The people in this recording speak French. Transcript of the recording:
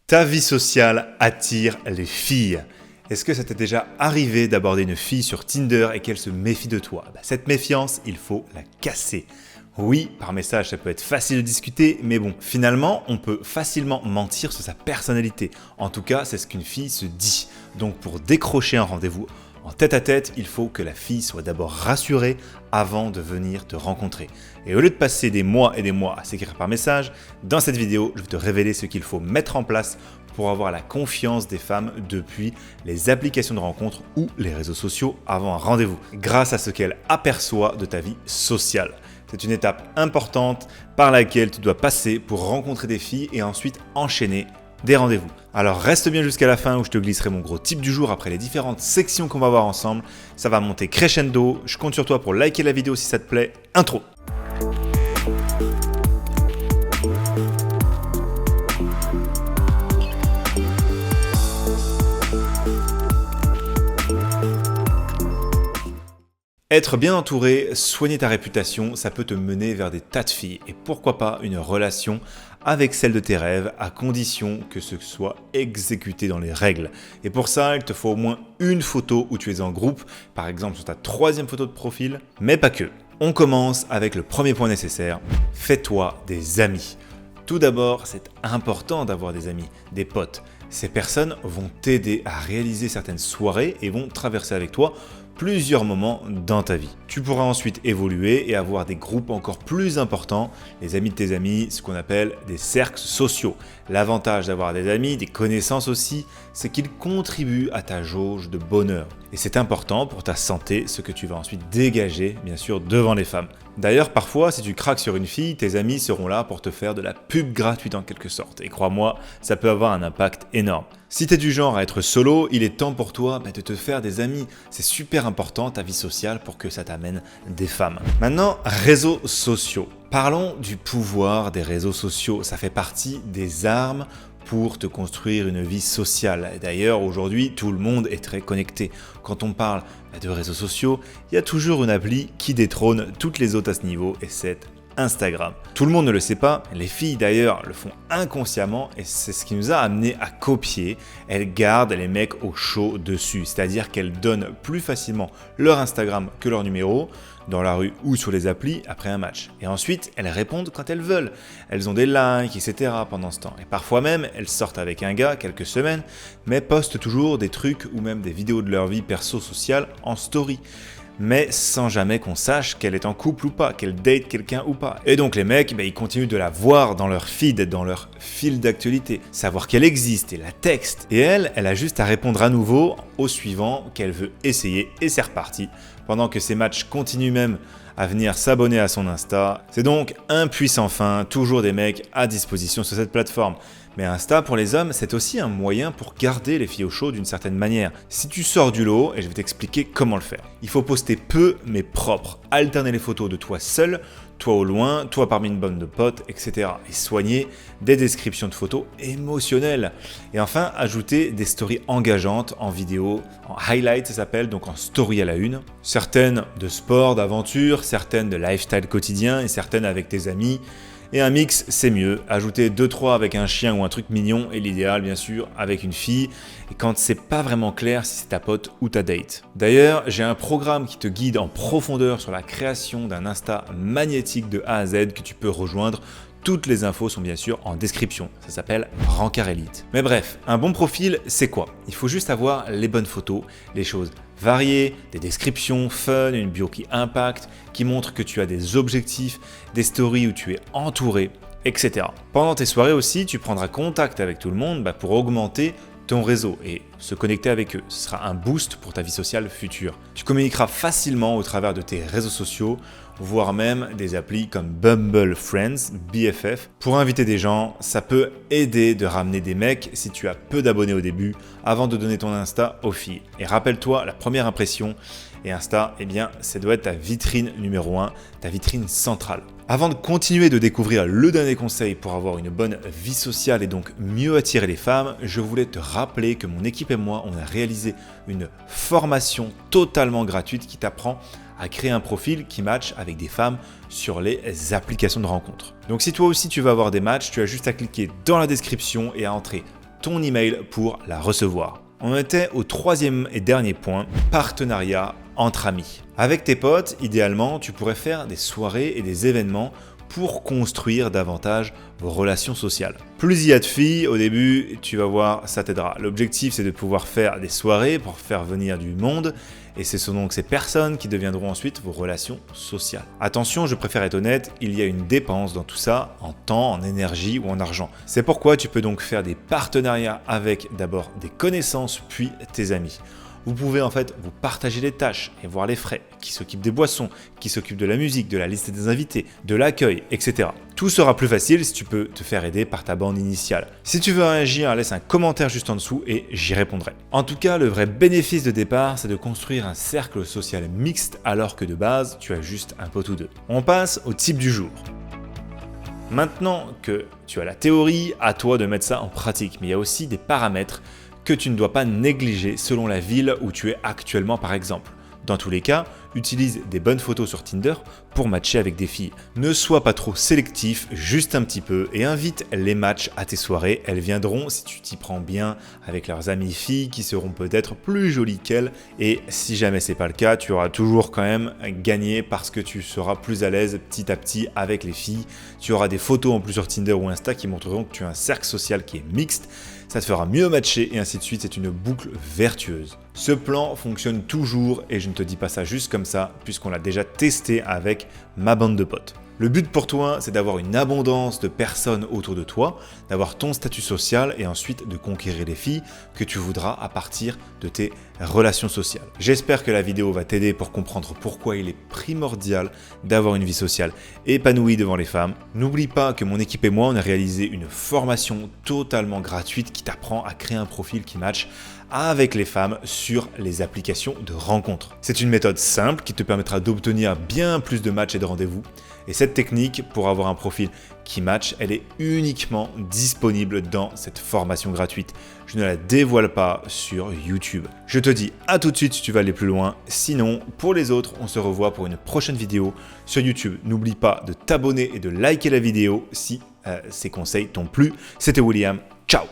Ta vie sociale attire les filles. Est-ce que ça t'est déjà arrivé d'aborder une fille sur Tinder et qu'elle se méfie de toi? Cette méfiance, il faut la casser. Oui, par message, ça peut être facile de discuter, mais bon, finalement, on peut facilement mentir sur sa personnalité. En tout cas, c'est ce qu'une fille se dit. Donc pour décrocher un rendez-vous en tête-à-tête, il faut que la fille soit d'abord rassurée avant de venir te rencontrer. Et au lieu de passer des mois et des mois à s'écrire par message, dans cette vidéo, je vais te révéler ce qu'il faut mettre en place pour avoir la confiance des femmes depuis les applications de rencontre ou les réseaux sociaux avant un rendez-vous, grâce à ce qu'elle aperçoit de ta vie sociale. C'est une étape importante par laquelle tu dois passer pour rencontrer des filles et ensuite enchaîner des rendez-vous. Alors reste bien jusqu'à la fin où je te glisserai mon gros tip du jour après les différentes sections qu'on va voir ensemble. Ça va monter crescendo, je compte sur toi pour liker la vidéo si ça te plaît. Intro. Être bien entouré, soigner ta réputation, ça peut te mener vers des tas de filles et pourquoi pas une relation avec celle de tes rêves à condition que ce soit exécuté dans les règles. Et pour ça, il te faut au moins une photo où tu es en groupe, par exemple sur ta troisième photo de profil, mais pas que. On commence avec le premier point nécessaire, fais-toi des amis. Tout d'abord, c'est important d'avoir des amis, des potes. Ces personnes vont t'aider à réaliser certaines soirées et vont traverser avec toi plusieurs moments dans ta vie. Tu pourras ensuite évoluer et avoir des groupes encore plus importants, les amis de tes amis, ce qu'on appelle des cercles sociaux. L'avantage d'avoir des amis, des connaissances aussi, c'est qu'ils contribuent à ta jauge de bonheur. Et c'est important pour ta santé, ce que tu vas ensuite dégager, bien sûr, devant les femmes. D'ailleurs, parfois, si tu craques sur une fille, tes amis seront là pour te faire de la pub gratuite en quelque sorte. Et crois-moi, ça peut avoir un impact énorme. Si tu es du genre à être solo, il est temps pour toi de te faire des amis. C'est super important ta vie sociale pour que ça t'amène des femmes. Maintenant, réseaux sociaux. Parlons du pouvoir des réseaux sociaux. Ça fait partie des armes pour te construire une vie sociale. Et d'ailleurs, aujourd'hui, tout le monde est très connecté. Quand on parle de réseaux sociaux, il y a toujours une appli qui détrône toutes les autres à ce niveau et c'est Instagram. Tout le monde ne le sait pas, les filles d'ailleurs le font inconsciemment et c'est ce qui nous a amené à copier. Elles gardent les mecs au chaud dessus, c'est-à-dire qu'elles donnent plus facilement leur Instagram que leur numéro dans la rue ou sur les applis après un match. Et ensuite, elles répondent quand elles veulent. Elles ont des likes, etc. pendant ce temps. Et parfois même, elles sortent avec un gars quelques semaines, mais postent toujours des trucs ou même des vidéos de leur vie perso-sociale en story. Mais sans jamais qu'on sache qu'elle est en couple ou pas, qu'elle date quelqu'un ou pas. Et donc les mecs, ils continuent de la voir dans leur feed, dans leur fil d'actualité, savoir qu'elle existe et la texte. Et elle a juste à répondre à nouveau au suivant qu'elle veut essayer et c'est reparti. Pendant que ces matchs continuent même à venir s'abonner à son Insta. C'est donc un puissant fin, toujours des mecs à disposition sur cette plateforme. Mais Insta, pour les hommes, c'est aussi un moyen pour garder les filles au chaud d'une certaine manière. Si tu sors du lot, et je vais t'expliquer comment le faire. Il faut poster peu mais propre, alterner les photos de toi seul, toi au loin, toi parmi une bande de potes, etc. Et soigner des descriptions de photos émotionnelles. Et enfin, ajouter des stories engageantes en vidéo, en highlight ça s'appelle, donc en story à la une. Certaines de sport, d'aventure, certaines de lifestyle quotidien et certaines avec tes amis. Et un mix, c'est mieux. Ajouter 2-3 avec un chien ou un truc mignon et l'idéal, bien sûr, avec une fille. Et quand c'est pas vraiment clair si c'est ta pote ou ta date. D'ailleurs, j'ai un programme qui te guide en profondeur sur la création d'un Insta magnétique de A à Z que tu peux rejoindre. Toutes les infos sont bien sûr en description. Ça s'appelle Rencard Elite. Mais bref, un bon profil, c'est quoi? Il faut juste avoir les bonnes photos, les choses variées, des descriptions fun, une bio qui impacte, qui montre que tu as des objectifs, des stories où tu es entouré, etc. Pendant tes soirées aussi, tu prendras contact avec tout le monde pour augmenter ton réseau et se connecter avec eux. Ce sera un boost pour ta vie sociale future. Tu communiqueras facilement au travers de tes réseaux sociaux, voire même des applis comme Bumble Friends, BFF. Pour inviter des gens, ça peut aider de ramener des mecs si tu as peu d'abonnés au début, avant de donner ton Insta aux filles. Et rappelle-toi, la première impression, et Insta, ça doit être ta vitrine numéro 1, ta vitrine centrale. Avant de continuer de découvrir le dernier conseil pour avoir une bonne vie sociale et donc mieux attirer les femmes, je voulais te rappeler que mon équipe et moi, on a réalisé une formation totalement gratuite qui t'apprend à créer un profil qui matche avec des femmes sur les applications de rencontres. Donc si toi aussi tu veux avoir des matchs, tu as juste à cliquer dans la description et à entrer ton email pour la recevoir. On était au troisième et dernier point, partenariat entre amis. Avec tes potes, idéalement, tu pourrais faire des soirées et des événements pour construire davantage vos relations sociales. Plus il y a de filles, au début, tu vas voir, ça t'aidera. L'objectif, c'est de pouvoir faire des soirées pour faire venir du monde, et ce sont donc ces personnes qui deviendront ensuite vos relations sociales. Attention, je préfère être honnête, il y a une dépense dans tout ça, en temps, en énergie ou en argent. C'est pourquoi tu peux donc faire des partenariats avec d'abord des connaissances, puis tes amis. Vous pouvez en fait vous partager les tâches et voir les frais, qui s'occupe des boissons, qui s'occupe de la musique, de la liste des invités, de l'accueil, etc. Tout sera plus facile si tu peux te faire aider par ta bande initiale. Si tu veux réagir, laisse un commentaire juste en dessous et j'y répondrai. En tout cas, le vrai bénéfice de départ, c'est de construire un cercle social mixte alors que de base, tu as juste un pote ou deux. On passe au type du jour. Maintenant que tu as la théorie, à toi de mettre ça en pratique, mais il y a aussi des paramètres que tu ne dois pas négliger selon la ville où tu es actuellement par exemple. Dans tous les cas, utilise des bonnes photos sur Tinder pour matcher avec des filles. Ne sois pas trop sélectif, juste un petit peu, et invite les matchs à tes soirées. Elles viendront si tu t'y prends bien avec leurs amies filles qui seront peut-être plus jolies qu'elles. Et si jamais c'est pas le cas, tu auras toujours quand même gagné parce que tu seras plus à l'aise petit à petit avec les filles. Tu auras des photos en plus sur Tinder ou Insta qui montreront que tu as un cercle social qui est mixte. Ça te fera mieux matcher et ainsi de suite, c'est une boucle vertueuse. Ce plan fonctionne toujours et je ne te dis pas ça juste comme ça puisqu'on l'a déjà testé avec ma bande de potes. Le but pour toi, c'est d'avoir une abondance de personnes autour de toi, d'avoir ton statut social et ensuite de conquérir les filles que tu voudras à partir de tes relations sociales. J'espère que la vidéo va t'aider pour comprendre pourquoi il est primordial d'avoir une vie sociale épanouie devant les femmes. N'oublie pas que mon équipe et moi, on a réalisé une formation totalement gratuite qui t'apprend à créer un profil qui matche avec les femmes sur les applications de rencontres. C'est une méthode simple qui te permettra d'obtenir bien plus de matchs et de rendez-vous. Et cette technique, pour avoir un profil qui match, elle est uniquement disponible dans cette formation gratuite. Je ne la dévoile pas sur YouTube. Je te dis à tout de suite si tu veux aller plus loin. Sinon, pour les autres, on se revoit pour une prochaine vidéo sur YouTube. N'oublie pas de t'abonner et de liker la vidéo si ces conseils t'ont plu. C'était William. Ciao!